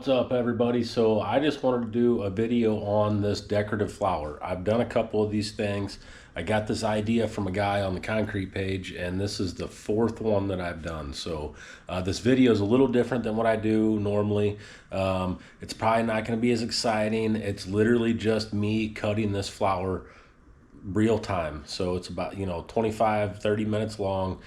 What's up, everybody? So I just wanted to do a video on this decorative flower. I've done a couple of these things. I got this idea from a guy on the concrete page, and this is the fourth one that I've done. So this video is a little different than what I do normally. It's probably not going to be as exciting. It's literally just me cutting this flower real time. So it's about 25-30 minutes long.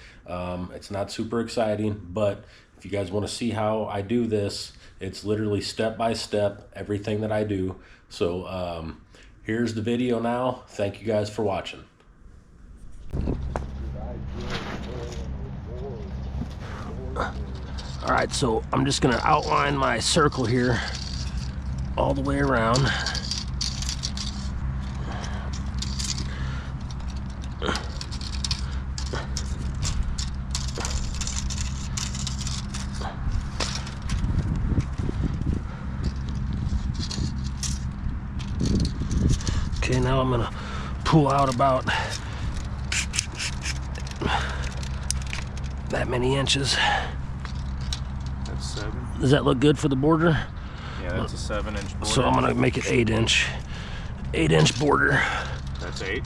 It's not super exciting, but if you guys want to see how I do this, it's literally step by step everything that I do. So here's the video now. Thank you guys for watching. All right, so I'm just gonna outline my circle here all the way around. Okay, now I'm gonna pull out about that many inches. That's 7. Does that look good for the border? Yeah, that's a 7-inch border. So I'm gonna make it 8-inch border. That's 8.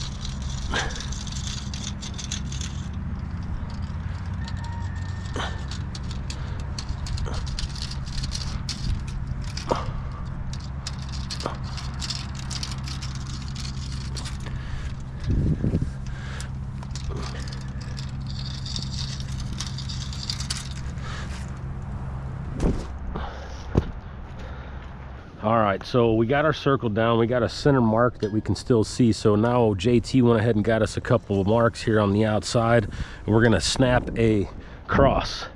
All right, so we got our circle down. We got a center mark that we can still see. So now JT went ahead and got us a couple of marks here on the outside, and we're gonna snap a cross.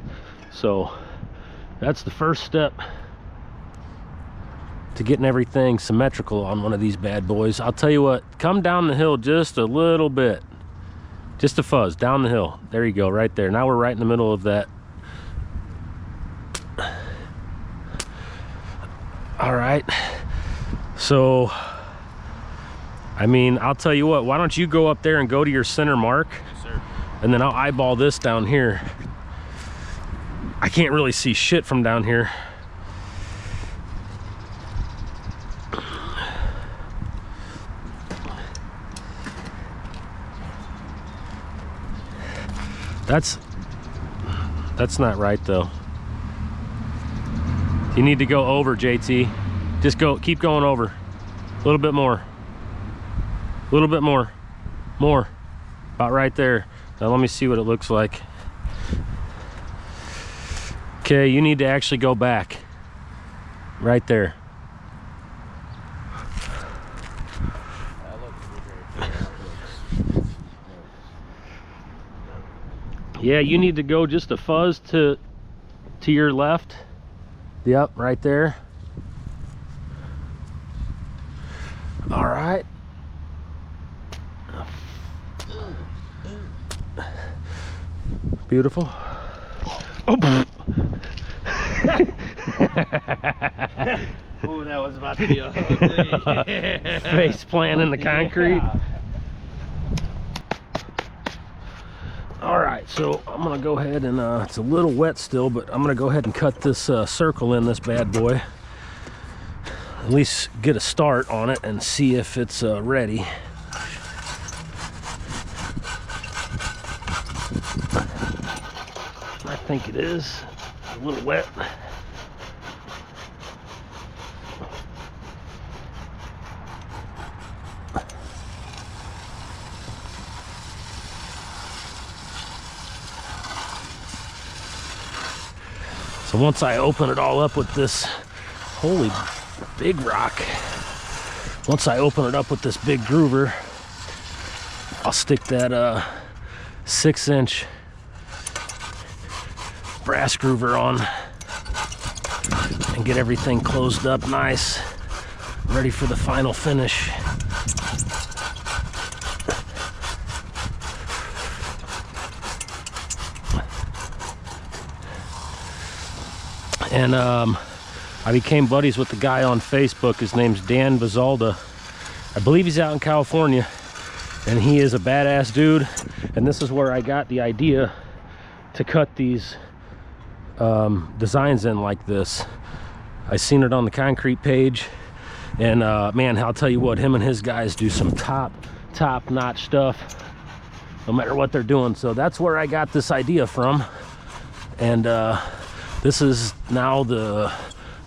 So that's the first step to getting everything symmetrical on one of these bad boys. I'll tell you what, come down the hill just a little bit, just a fuzz down the hill. There you go, right there. Now we're right in the middle of that. All right, so I mean, I'll tell you what, why don't you go up there and go to your center mark? Yes, sir. And then I'll eyeball this down here. I can't really see shit from down here. That's not right though. You need to go over, JT. Just go, keep going over. A little bit more. A little bit more. More. About right there. Now let me see what it looks like. Okay, you need to actually go back. Right there. Yeah, you need to go just a fuzz to your left. Yep, right there. All right. Beautiful. Oh. Oh, that was about to be a face plant in the concrete. Yeah. All right, so I'm gonna go ahead and it's a little wet still, but I'm gonna go ahead and cut this circle in this bad boy. At least get a start on it and see if it's ready. I think it is. A little wet. So once I open it all up with this, holy big rock, once I open it up with this big groover, I'll stick that 6-inch brass groover on and get everything closed up nice, ready for the final finish. And I became buddies with the guy on Facebook. His name's Dan Bazalda. I believe he's out in California, and he is a badass dude. And this is where I got the idea to cut these designs in like this. I seen it on the concrete page, and man, I'll tell you what, him and his guys do some top notch stuff no matter what they're doing. So that's where I got this idea from, and this is now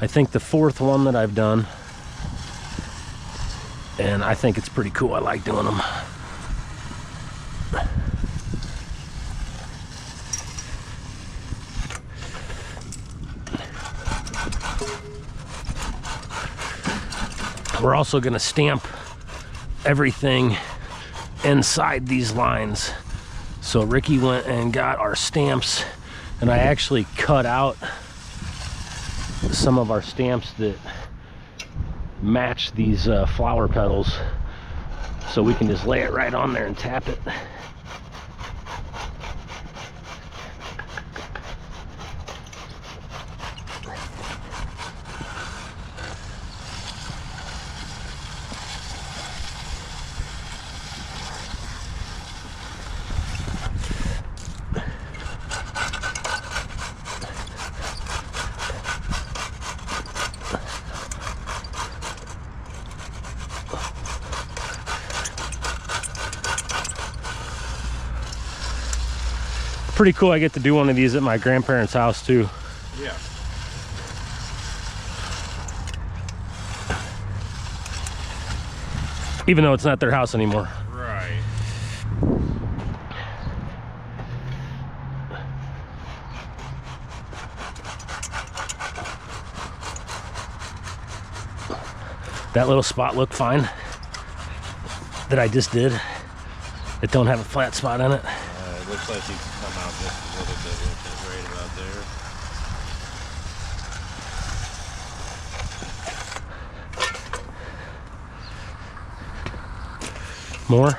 I think the 4th one that I've done, and I think it's pretty cool. I like doing them. We're also going to stamp everything inside these lines. So Ricky went and got our stamps, and I actually cut out some of our stamps that match these flower petals, so we can just lay it right on there and tap it. Pretty cool. I get to do one of these at my grandparents' house too. Yeah. Even though it's not their house anymore. Right. That little spot looked fine that I just did. It don't have a flat spot in it. It looks like you can come out just a little bit with it right about there. More?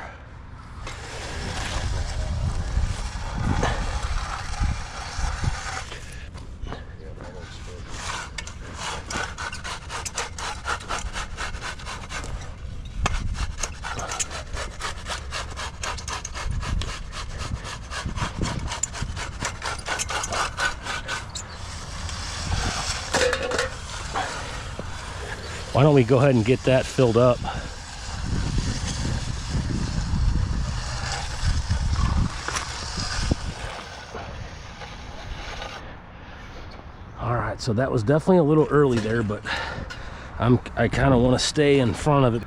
Why don't we go ahead and get that filled up? All right, so that was definitely a little early there, but I kind of want to stay in front of it.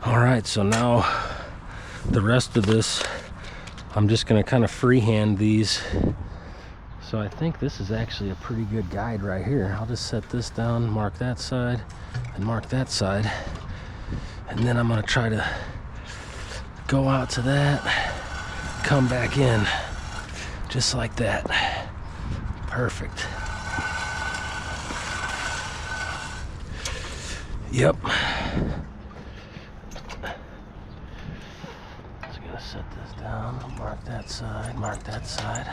All right, so now the rest of this, I'm just going to kind of freehand these. So I think this is actually a pretty good guide right here. I'll just set this down, mark that side, and mark that side. And then I'm going to try to go out to that, come back in, just like that. Perfect. Yep. Just gonna set this down, mark that side, mark that side.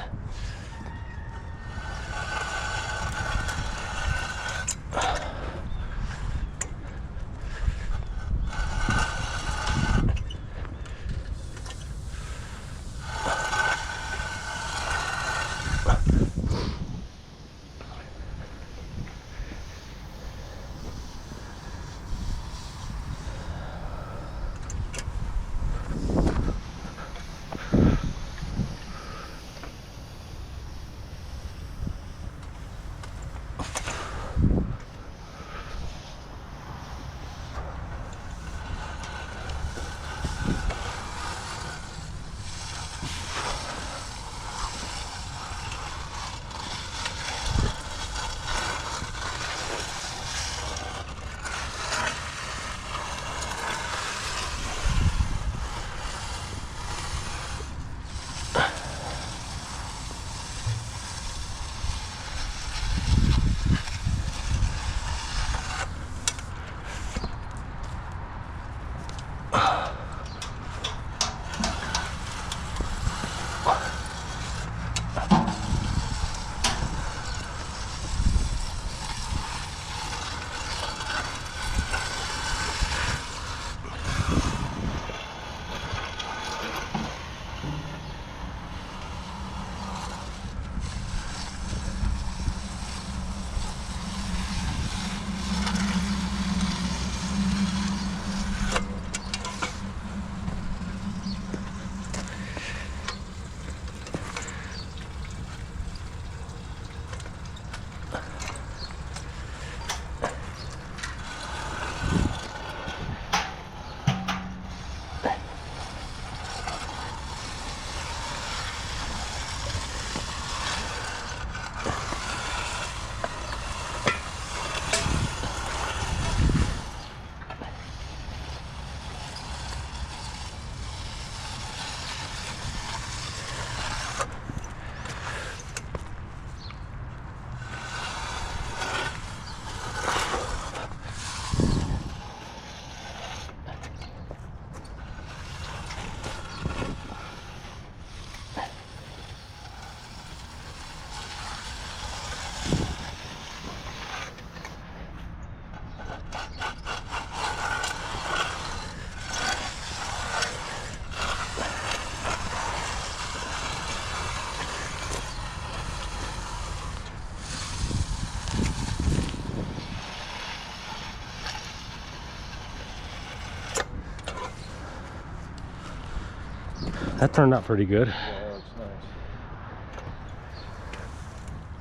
That turned out pretty good. Yeah, that looks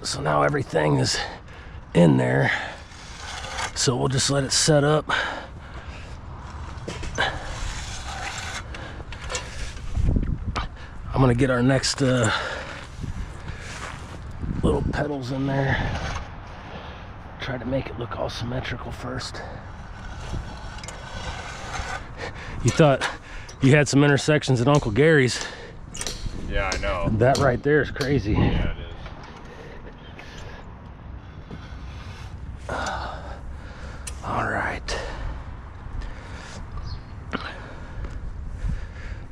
nice. So now everything is in there. So we'll just let it set up. I'm gonna get our next little pedals in there. Try to make it look all symmetrical first. You thought you had some intersections at Uncle Gary's. Yeah, I know. That right there is crazy. Yeah, it is. All right.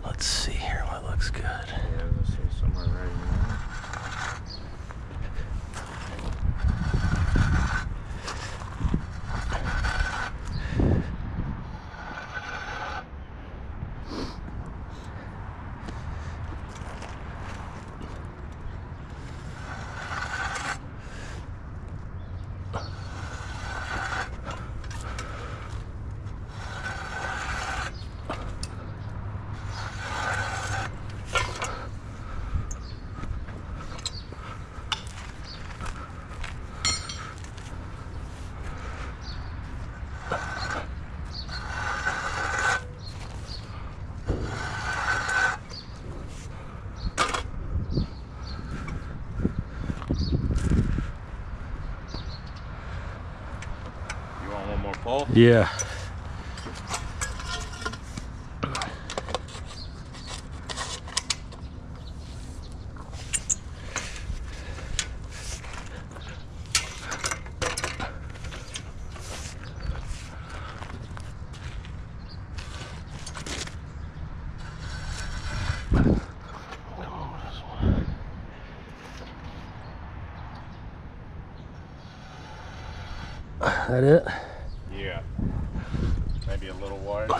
Let's see here what looks good. Yeah, this is somewhere right in there. You want one more pull? Yeah. That it? Yeah. Maybe a little wide.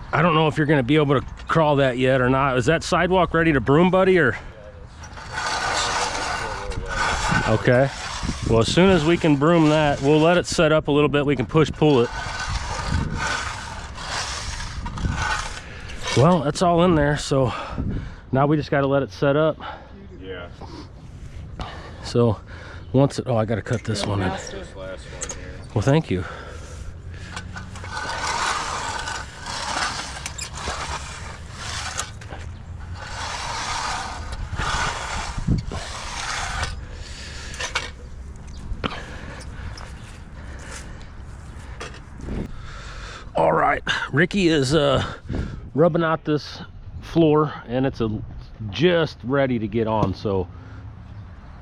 I don't know if you're gonna be able to crawl that yet or not. Is that sidewalk ready to broom, buddy, or? Okay. Well, as soon as we can broom that, we'll let it set up a little bit. We can pull it. Well, that's all in there. So now we just got to let it set up. Yeah. So once it, oh, I got to cut this one in. This last one here. Well, thank you. All right, Ricky is rubbing out this floor, and it's just ready to get on. So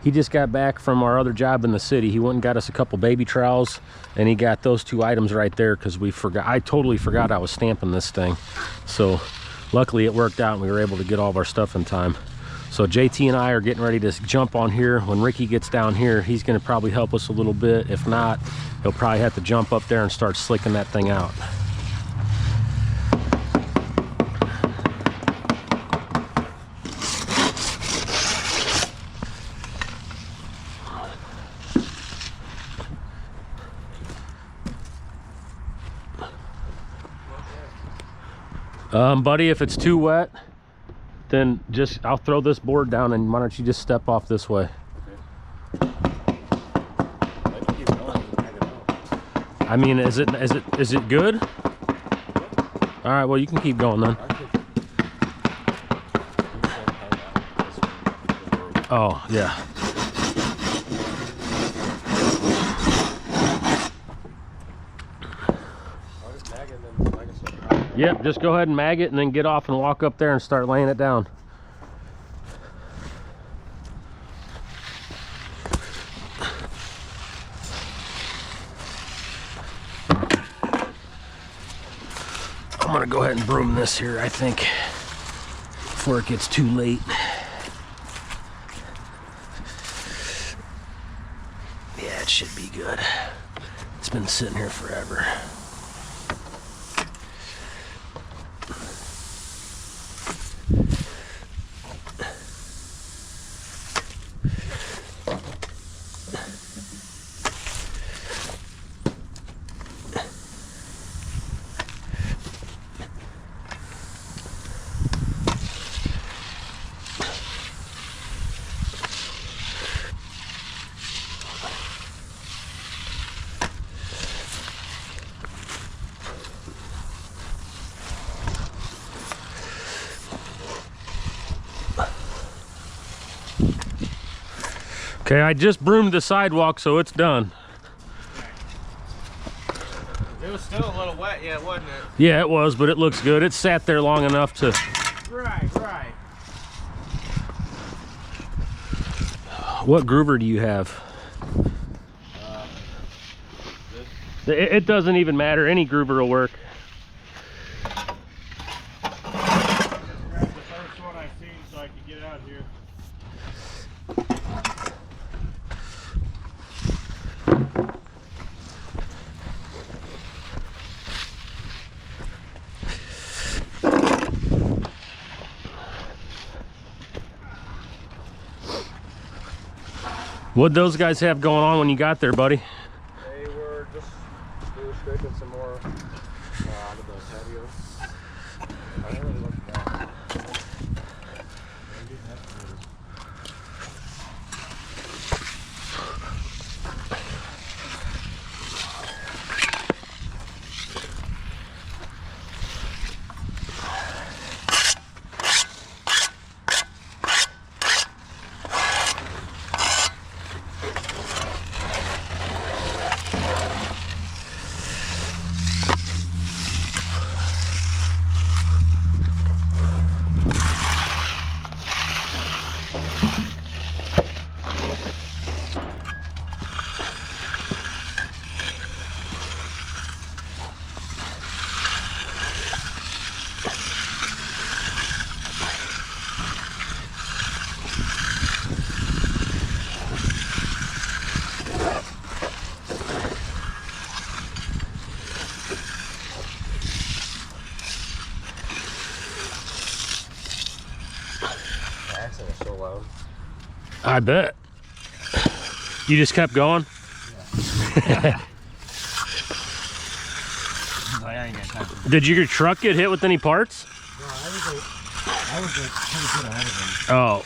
he just got back from our other job in the city. He went and got us a couple baby trowels, and he got those two items right there because I totally forgot I was stamping this thing. So luckily it worked out and we were able to get all of our stuff in time. So JT and I are getting ready to jump on here. When Ricky gets down here, he's gonna probably help us a little bit. If not, he'll probably have to jump up there and start slicking that thing out. Buddy, if it's too wet, then I'll throw this board down, and why don't you just step off this way? I mean, is it good? All right, well, you can keep going then. Oh, yeah. Yep, just go ahead and mag it and then get off and walk up there and start laying it down. I'm gonna go ahead and broom this here, I think, before it gets too late. Yeah, it should be good. It's been sitting here forever. Okay, I just broomed the sidewalk, so it's done. It was still a little wet yet, wasn't it? Yeah, it was, but it looks good. It sat there long enough to... Right. What groover do you have? It doesn't even matter. Any groover will work. Grab the first one I seen so I could get out here. What'd those guys have going on when you got there, buddy? They were scraping some more out of the patio. I didn't really look at that. So loud. I bet. You just kept going? Yeah. I ain't got time for Did your truck get hit with any parts? No, I was pretty good ahead of him. Oh.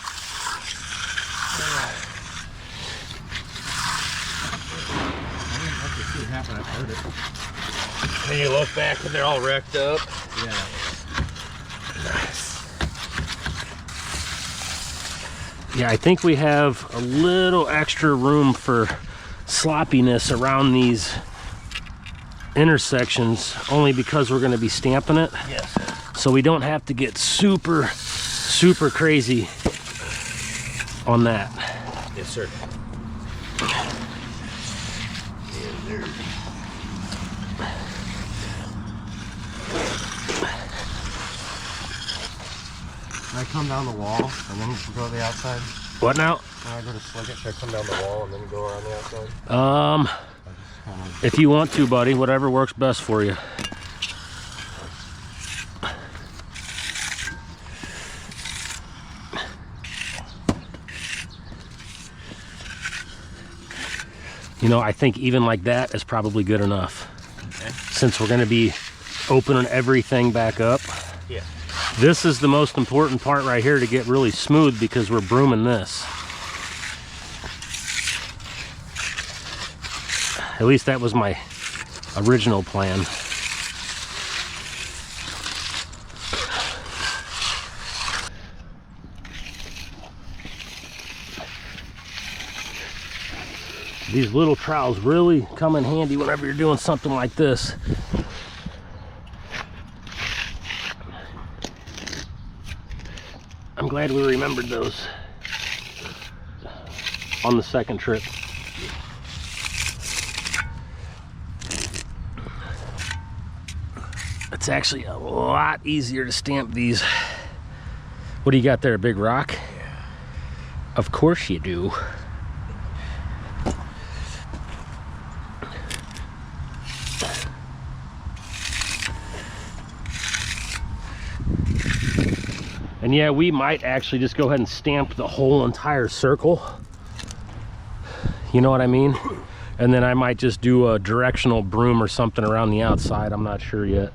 I didn't have to see it happen, I heard it. And you look back and they're all wrecked up. Yeah. Yeah, I think we have a little extra room for sloppiness around these intersections, only because we're going to be stamping it. Yes. So we don't have to get super crazy on that. Yes, sir. Can I come down the wall and then go to the outside? What now? When I go to slick it, should I come down the wall and then go around the outside? If you want to, buddy, whatever works best for you. You know, I think even like that is probably good enough. Okay. Since we're going to be opening everything back up. Yeah. This is the most important part right here to get really smooth because we're brooming this. At least that was my original plan. These little trowels really come in handy whenever you're doing something like this. I'm glad we remembered those on the second trip. That's It's actually a lot easier to stamp these. What do you got there, a big rock? Yeah. Of course you do. And yeah, we might actually just go ahead and stamp the whole entire circle. You know what I mean? And then I might just do a directional broom or something around the outside. I'm not sure yet.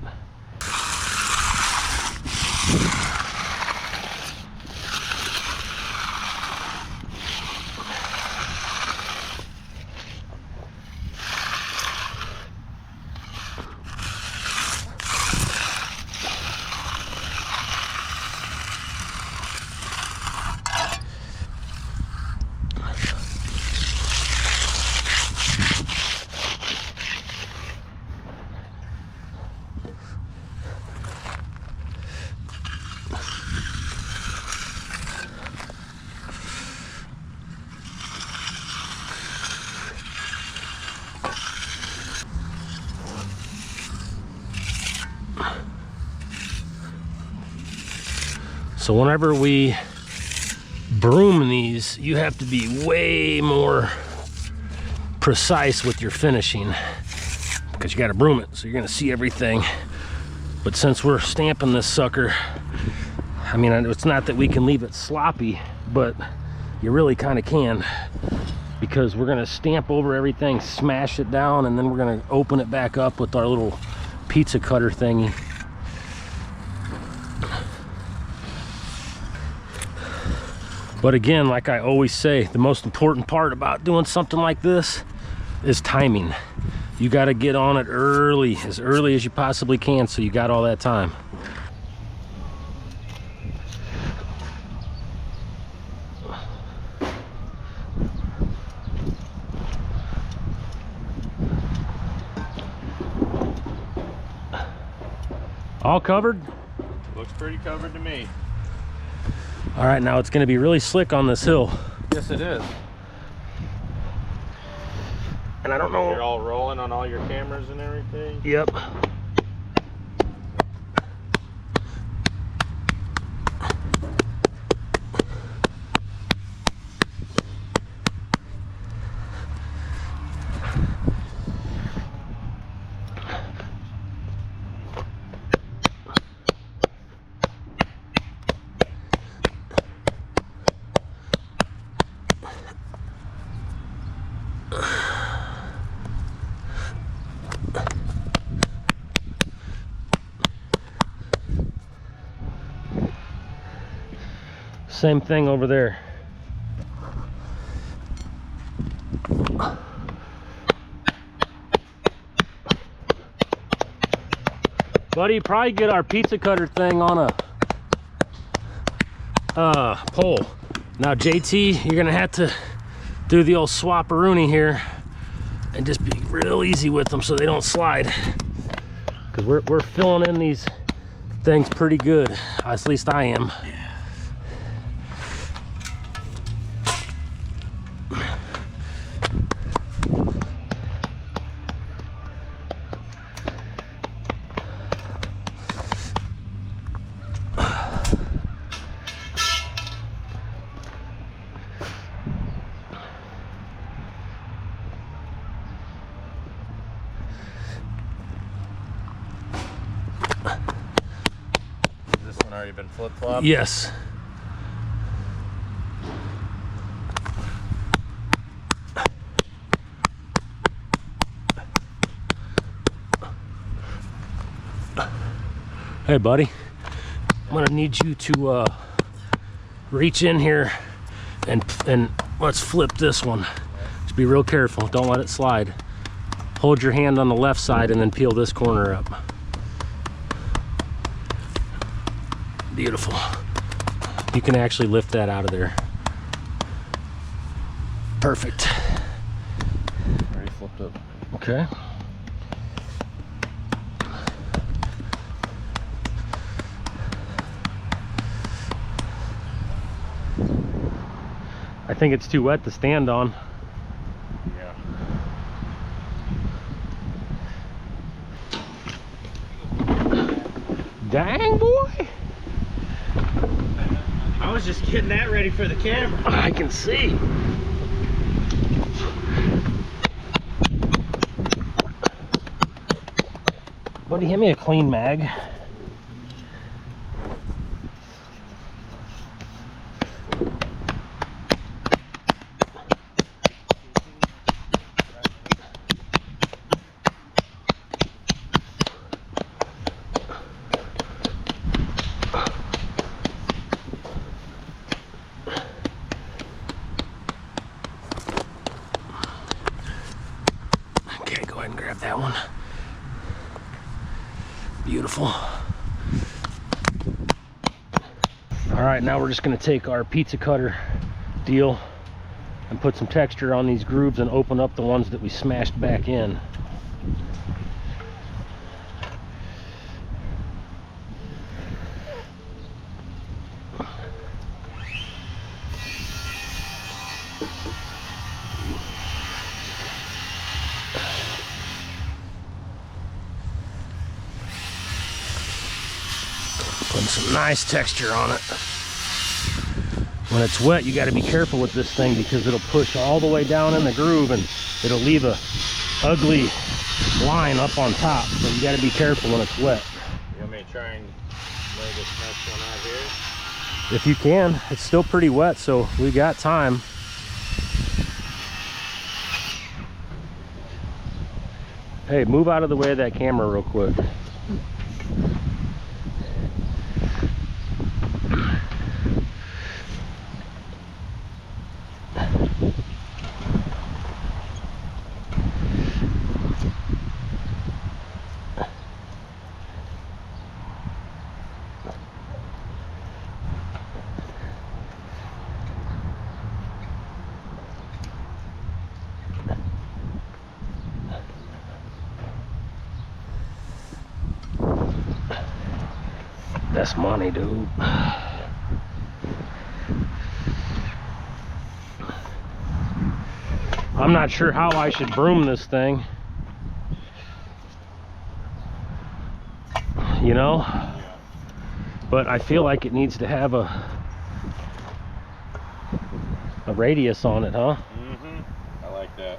So whenever we broom these, you have to be way more precise with your finishing because you got to broom it, so you're going to see everything. But since we're stamping this sucker, I mean, it's not that we can leave it sloppy, but you really kind of can, because we're going to stamp over everything, smash it down, and then we're going to open it back up with our little pizza cutter thingy. But again, like I always say, the most important part about doing something like this is timing. You got to get on it early as you possibly can, so you got all that time. All covered? Looks pretty covered to me. All right, now it's going to be really slick on this hill. Yes, it is. And I don't know. You're all rolling on all your cameras and everything? Yep. Same thing over there. Buddy, probably get our pizza cutter thing on a pole. Now JT, you're gonna have to do the old swap-a-rooney here and just be real easy with them so they don't slide, because we're filling in these things pretty good. At least I am. Already been flip-flopped? Yes. Hey buddy, I'm gonna need you to reach in here and let's flip this one. Just be real careful, don't let it slide. Hold your hand on the left side and then peel this corner up. Beautiful. You can actually lift that out of there. Perfect. Already flipped up. Okay. I think it's too wet to stand on. Yeah. was just getting that ready for the camera. I can see. Buddy, hand me a clean mag. Okay, go ahead and grab that one. Beautiful. All right, now we're just gonna take our pizza cutter deal and put some texture on these grooves and open up the ones that we smashed back in. Putting some nice texture on it. When it's wet, you got to be careful with this thing because it'll push all the way down in the groove and it'll leave a ugly line up on top. So you got to be careful when it's wet. You want me to try and lay this next one out here? If you can, it's still pretty wet, so we got time. Hey, move out of the way of that camera real quick. That's money, dude. I'm not sure how I should broom this thing. You know? But I feel like it needs to have a radius on it, huh? Mm-hmm. I like that.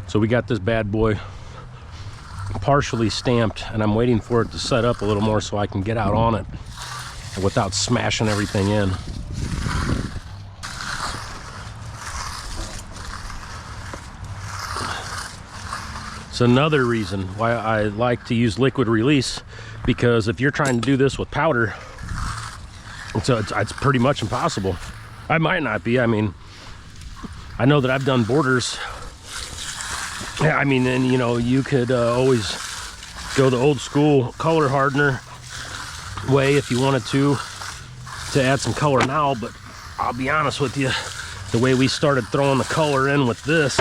So we got this bad boy partially stamped and I'm waiting for it to set up a little more so I can get out on it without smashing everything in. It's another reason why I like to use liquid release, because if you're trying to do this with powder, it's pretty much impossible. I might not be. I mean, I know that I've done borders. I mean, and you know, you could always go the old school color hardener way if you wanted to add some color now, but I'll be honest with you, the way we started throwing the color in with this,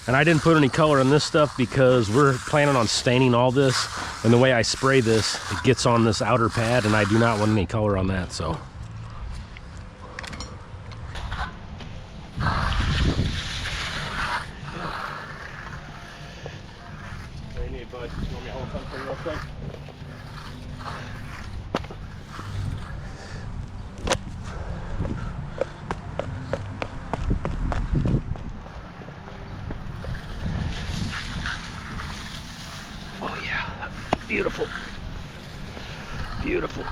and I didn't put any color in this stuff because we're planning on staining all this, and the way I spray this, it gets on this outer pad and I do not want any color on that. So What do you need, bud? You want me to hold something real quick? oh yeah, beautiful, beautiful.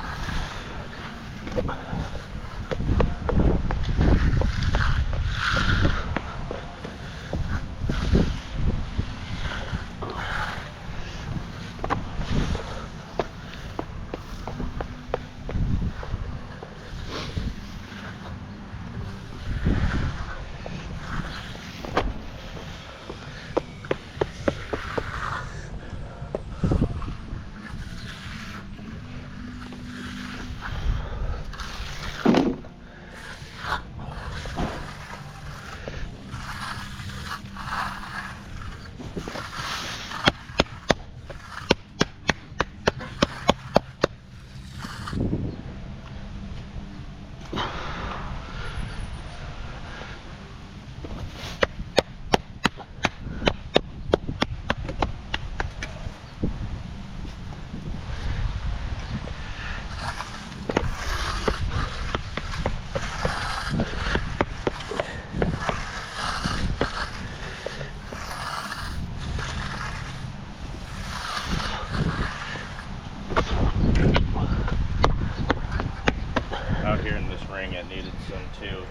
too.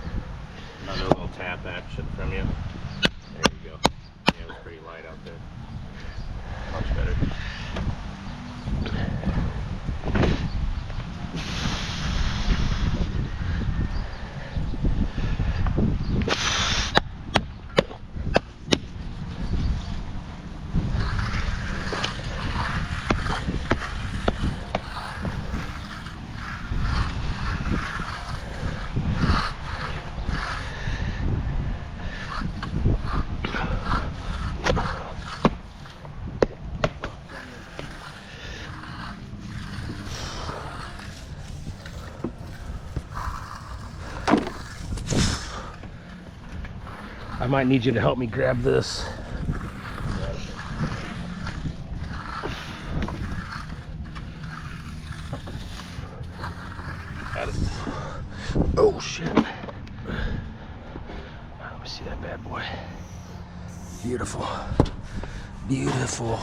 Another little tap action from you. There you go. Yeah, it was pretty light out there. Much better. I might need you to help me grab this. Oh shit. Let me see that bad boy. Beautiful. Beautiful.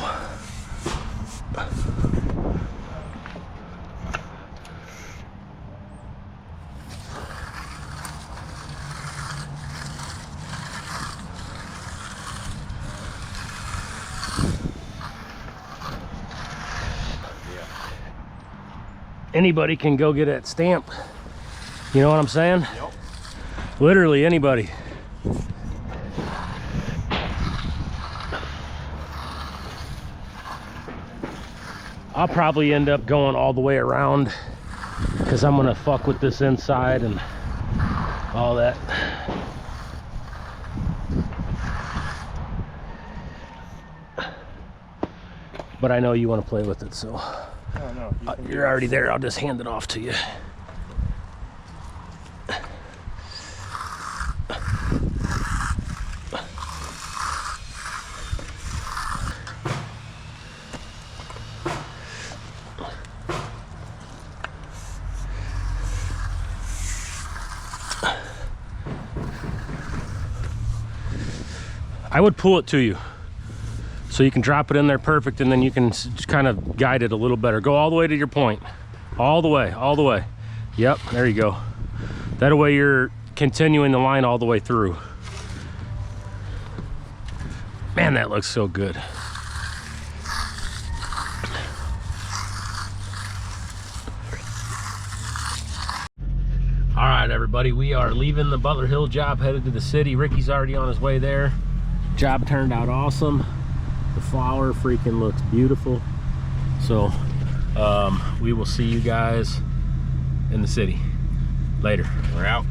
Anybody can go get that stamp. You know what I'm saying? Yep. Literally anybody. I'll probably end up going all the way around because I'm gonna fuck with this inside and all that. But I know you want to play with it, so Oh, no. you're already there. I'll just hand it off to you. I would pull it to you so you can drop it in there perfect, and then you can just kind of guide it a little better. Go all the way to your point. All the way, all the way. Yep, there you go. That way you're continuing the line all the way through. Man, that looks so good. All right, everybody, we are leaving the Butler Hill job, headed to the city. Ricky's already on his way there. Job turned out awesome. The flower freaking looks beautiful. So we will see you guys in the city later. We're out.